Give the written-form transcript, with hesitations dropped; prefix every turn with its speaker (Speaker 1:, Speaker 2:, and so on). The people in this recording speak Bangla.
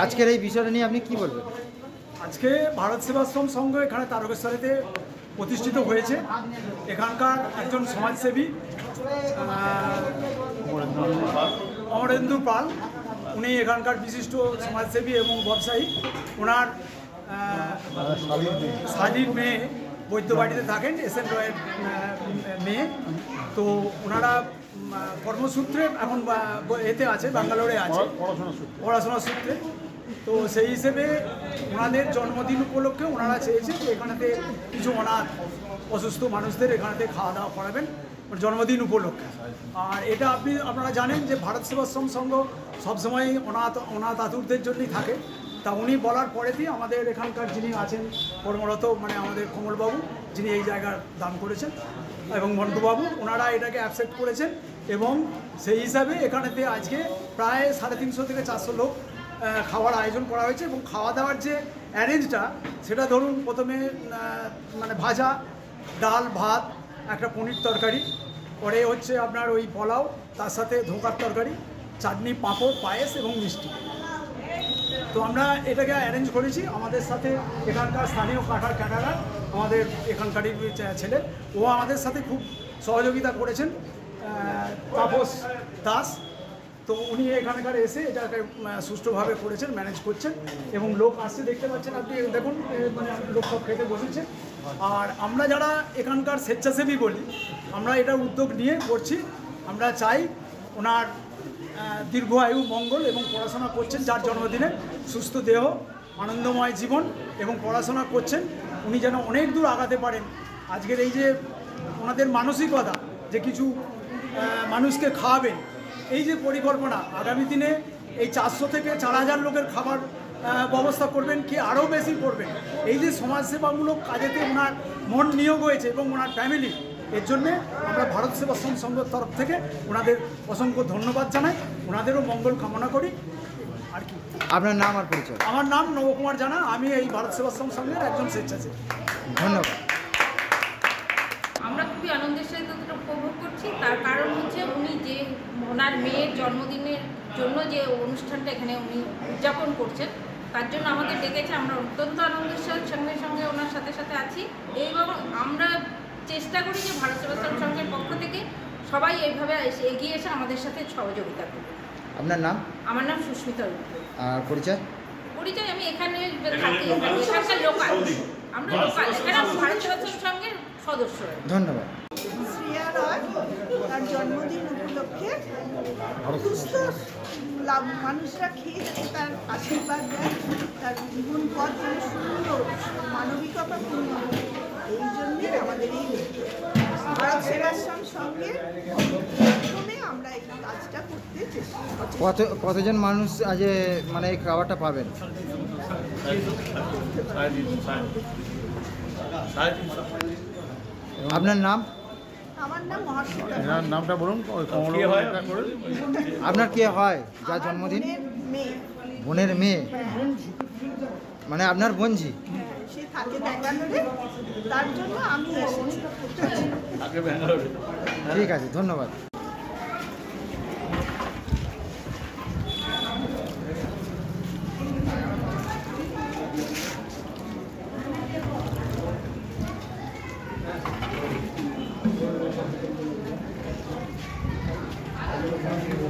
Speaker 1: আজকের এই বিষয়টা নিয়ে আপনি কি বলবেন?
Speaker 2: আজকে ভারত সেবাশ্রম সংঘ এখানে তারকেশ্বরীতে প্রতিষ্ঠিত হয়েছে। এখানকার একজন সমাজসেবী অমরেন্দু পাল, উনি এখানকার বিশিষ্ট সমাজসেবী এবং ব্যবসায়ী। ওনার শালীর মেয়ে বৈদ্যবাড়িতে থাকেন, এসএন রয়ের মেয়ে। তো ওনারা কর্মসূত্রে এখন এতে আছে, ব্যাঙ্গালোরে আছে পড়াশোনার সূত্রে। তো সেই হিসেবে ওনাদের জন্মদিন উপলক্ষে ওনারা চেয়েছে যে এখানেতে কিছু অনাথ অসুস্থ মানুষদের এখানেতে খাওয়া দাওয়া করাবেন জন্মদিন উপলক্ষে। আর এটা আপনারা জানেন যে ভারত সেবাশ্রম সংঘ সবসময় অনাথ আতুরদের জন্যই থাকে। তা উনি বলার পরেতেই আমাদের এখানকার যিনি আছেন কর্মরত, মানে আমাদের কমলবাবু, যিনি এই জায়গার দান করেছেন, এবং মন্টুবাবু, ওনারা এটাকে অ্যাকসেপ্ট করেছেন। এবং সেই হিসাবে এখানেতে আজকে প্রায় 350 থেকে 400 লোক খাওয়ার আয়োজন করা হয়েছে। এবং খাওয়া দাওয়ার যে অ্যারেঞ্জটা, সেটা ধরুন প্রথমে মানে ভাজা, ডাল, ভাত, একটা পনির তরকারি, পরে হচ্ছে আপনার ওই পোলাও, তার সাথে ধোকার তরকারি, চাটনি, পাঁপড়, পায়েস এবং মিষ্টি। তো আমরা এটাকে অ্যারেঞ্জ করেছি। আমাদের সাথে এখানকার স্থানীয় ক্যাটারার, আমাদের এখানকারই ছেলে, ও আমাদের সাথে খুব সহযোগিতা করেছেন, তাপস দাস। তো উনি এখানকার এসে এটাকে সুষ্ঠুভাবে করেছেন, ম্যানেজ করছেন। এবং লোক আসছে, দেখতে পাচ্ছেন আপনি, দেখুন মানে লোক সব খেতে বসেছে। আর আমরা যারা এখানকার স্বেচ্ছাসেবী বলি, আমরা এটা উদ্যোগ নিয়ে করছি। আমরা চাই ওনার দীর্ঘ আয়ু, মঙ্গল, এবং পড়াশোনা করছেন যার জন্মদিনে, সুস্থ দেহ, আনন্দময় জীবন, এবং পড়াশোনা করছেন উনি যেন অনেক দূর আগাতে পারেন। আজকের এই যে ওনাদের মানসিকতা যে কিছু মানুষকে খাওয়াবেন, এই যে পরিকল্পনা, আগামী দিনে এই 400 থেকে 4000 লোকের খাবার ব্যবস্থা করবেন, কি আরও বেশি করবেন। এই যে সমাজসেবামূলক কাজেতে ওনার মন নিয়োগ হয়েছে এবং ওনার ফ্যামিলি, এর জন্যে আমরা ভারত সেবাশ্রম সংঘের তরফ থেকে ওনাদের অসংখ্য ধন্যবাদ জানাই, ওনাদেরও মঙ্গল কামনা করি। আর কি
Speaker 1: আপনার নাম আর পরিচয়?
Speaker 2: আমার নাম নবকুমার জানা, আমি এই ভারত সেবাশ্রম সংঘের একজন স্বেচ্ছাসেবী।
Speaker 1: ধন্যবাদ।
Speaker 3: আমরা খুবই আনন্দের সাথে উপভোগ করছি। তার কারণ হচ্ছে উনি যে ওনার মেয়ের জন্মদিনের জন্য যে অনুষ্ঠানটা এখানে উনি উদযাপন করছেন, তার জন্য আমাদের ডেকেছে। আমরা অত্যন্ত আনন্দের সঙ্গে সঙ্গে ওনার সাথে সাথে আছি। এবং আমরা চেষ্টা করি যে ভারত সেবাশ্রম সংঘের পক্ষ থেকে সবাই এইভাবে এগিয়ে এসে আমাদের সাথে সহযোগিতা করবে।
Speaker 1: আপনার নাম?
Speaker 3: আমার নাম সুস্মিতা।
Speaker 1: আর পরিচয়?
Speaker 3: পরিচয় আমি এখানে থাকি, এখানকার লোকাল, আমরা লোকাল, এখানে ভারত সেবাশ্রম সংঘের সদস্য।
Speaker 1: ধন্যবাদ।
Speaker 4: শ্রেয়া রয় তার জন্মদিন উপলক্ষে সুস্থ মানুষরা খেয়ে যাতে তার আশীর্বাদ দেয়, তার জীবন পথ যেন সুন্দর, মানবিকতাপূর্ণ, এই জন্যই আমাদের এই ভারত সেবাশ্রম সঙ্গে মাধ্যমে আমরা এই কাজটা করতে চেষ্টা করছি।
Speaker 1: কতজন মানুষ আজ মানে এই খাবারটা পাবেন? আপনার নাম?
Speaker 4: আমার নাম মহাশ্বেতা।
Speaker 2: নামটা বলুন।
Speaker 1: আপনার কে হয় যার জন্মদিন? বোনের মেয়ে, মানে আপনার বোনজি?
Speaker 4: সে থাকে ব্যাঙ্গালোরে, তার জন্য আমি এসেছি।
Speaker 1: ঠিক আছে, ধন্যবাদ। আছে।